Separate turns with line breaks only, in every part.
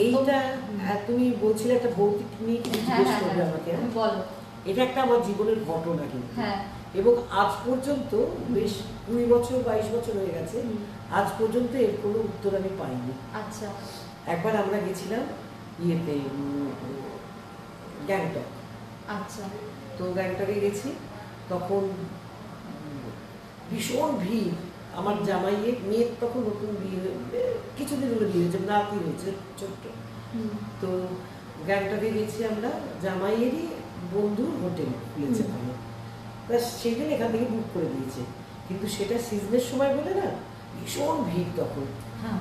এইটা তুমি বলছিলে একটা ভৌতিক নিয়ে জিজ্ঞেস করবে আমাকে,
বলো।
এটা একটা আমার জীবনের ঘটনা কিন্তু,
হ্যাঁ।
এবং আজ পর্যন্ত বেশ 20 বছর 22 বছর হয়ে গেছে, আজ পর্যন্ত এর কোনো উত্তর আমি পাইনি।
আচ্ছা।
একবার আমরা গেছিলাম ইয়েতে গ্যাংটক।
আচ্ছা।
তো গ্যাংটকে গেছি, তখন ভীষণ ভিড়। আমার জামাইয়ের মেয়ের তখন নতুন বিয়ে, কিছুদিন হলো বিয়ে হয়েছে, নাতি হয়েছে ছোট্ট। তো গ্যাংটকে গেছি আমরা, জামাইয়েরই বন্ধুর হোটেল খুলেছে ওখানে, সেখানে এখান থেকে বুক করে দিয়েছে, কিন্তু সেটা সিজনের সময় বলে না, ভীষণ ভিড় তখন।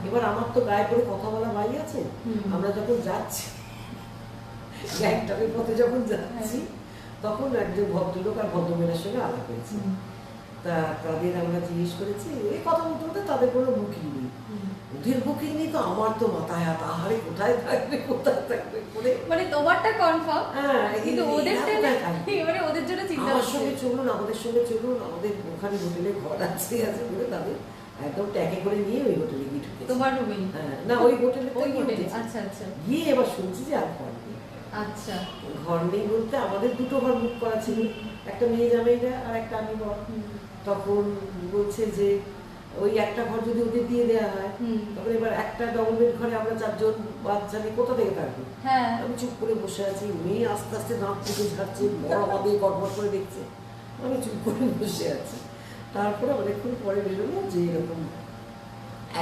এবার আমার তো গায়ে পড়ে কথা বলা ভাই আছে, আমরা যখন যাচ্ছি গ্যাংটকের পথে যখন যাচ্ছি, তখন একজন ভদ্রলোক আর ভদ্রমেয়ের সঙ্গে আলাপ হয়েছে। তা তাদের আমরা জিজ্ঞেস করেছি, এই কথা বলতে বলতে তাদের কোনো বুকিং নেই। ওদের বুকিং নেই তো আমার তো মাথায় হাত, আহারে কোথায় থাকবে করে,
মানে তোমারটা কনফার্ম,
হ্যাঁ,
কিন্তু ওদেরটা মানে ওদের জন্য চিন্তা
আমার
হচ্ছে।
সঙ্গে চলুন, আমাদের সঙ্গে চলুন, আমাদের ওখানে হোটেলে ঘর আছে বলে তাদের একদম ট্যাকে করে নিয়ে ওই হোটেলে গিয়ে ঢুকেছে।
তোমার রুমে?
হ্যাঁ, না ওই হোটেলে
ওই হোটেলে। আচ্ছা আচ্ছা।
গিয়ে এবার শুনছি যে আর ঘর নেই।
আচ্ছা।
ঘর নেই বলতে আমাদের দুটো ঘর বুক করা ছিল, একটা মেয়ে জামাইরা আর একটা আমি বর। তখন বলছে যে ওই একটা ঘর যদি ওদের দিয়ে দেওয়া হয়, তখন এবার একটা ডবল বেড ঘরে আমরা 4 জন বাচ্চা নিয়ে কোথা থেকে থাকবো। আমি চুপ করে বসে আছি, মেয়ে আস্তে আস্তে দাঁত থেকে ঝাড়ছে, বড় আমাদের গড়বড় করে দেখছে, আমি চুপ করে বসে আছি। তারপরে অনেকক্ষণ পরে বেরোলো যে এরকম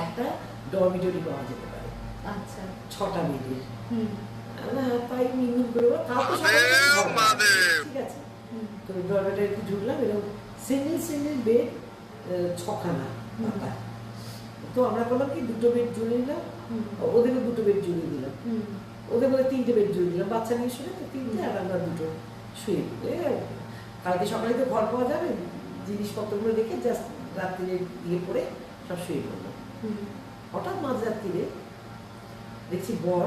একটা ডরমিটরি পাওয়া যেতে পারে,
আচ্ছা,
6টা বেডের। তাই মিনমিন করে ঠিক আছে। তো ডরমিটরি ঢুকলাম, এরকম সিঙ্গেল বেড 6খানা। তো আমরা করলাম কি, 2টো বেড জুড়ে নিলাম, ওদেরও 2টো বেড জুড়ে দিলাম, ওদের বলে 3টে বেড জুড়ে দিলাম, বাচ্চা নিয়ে শুনে তো 3টে, আর আমরা 2টো শুয়ে কালকে সকালে তো ঘর পাওয়া যাবে, জিনিসপত্রগুলো রেখে জাস্ট রাত্রিরে ইয়ে করে সব শুয়ে পড়লাম। হঠাৎ মাঝরাত্রিরে দেখছি বর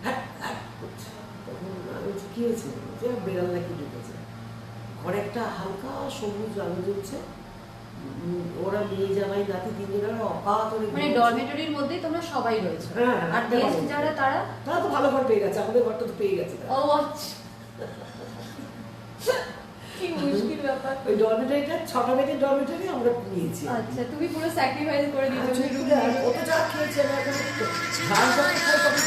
হ্যাট হ্যাট করছে। তখন আমি কি হয়েছে, যে বেড়াল নাকি ঢুকেছে ঘরে, একটা হালকা সবুজ আলো জ্বলছে, ওরা মেয়ে জামাই নাতি 3 জনের অকাতরে,
মানে ডরমিটরির মধ্যেই তোমরা সবাই রয়েছে।
হ্যাঁ,
আর গেস্ট যারা তারা
তো ভালো ঘর পেয়ে গেছে, আমাদের ঘরটা তো পেয়ে গেছে।
ও আচ্ছা, কি মুশকিল ব্যাপার।
ওই ডরমিটরিটা 6টা বেডের ডরমিটরি আমরা নিয়েছি।
আচ্ছা, তুমি পুরো স্যাক্রিফাইস করে দিয়েছো।
কত যা খেয়েছে না, এখন ধান যখন খাই তখন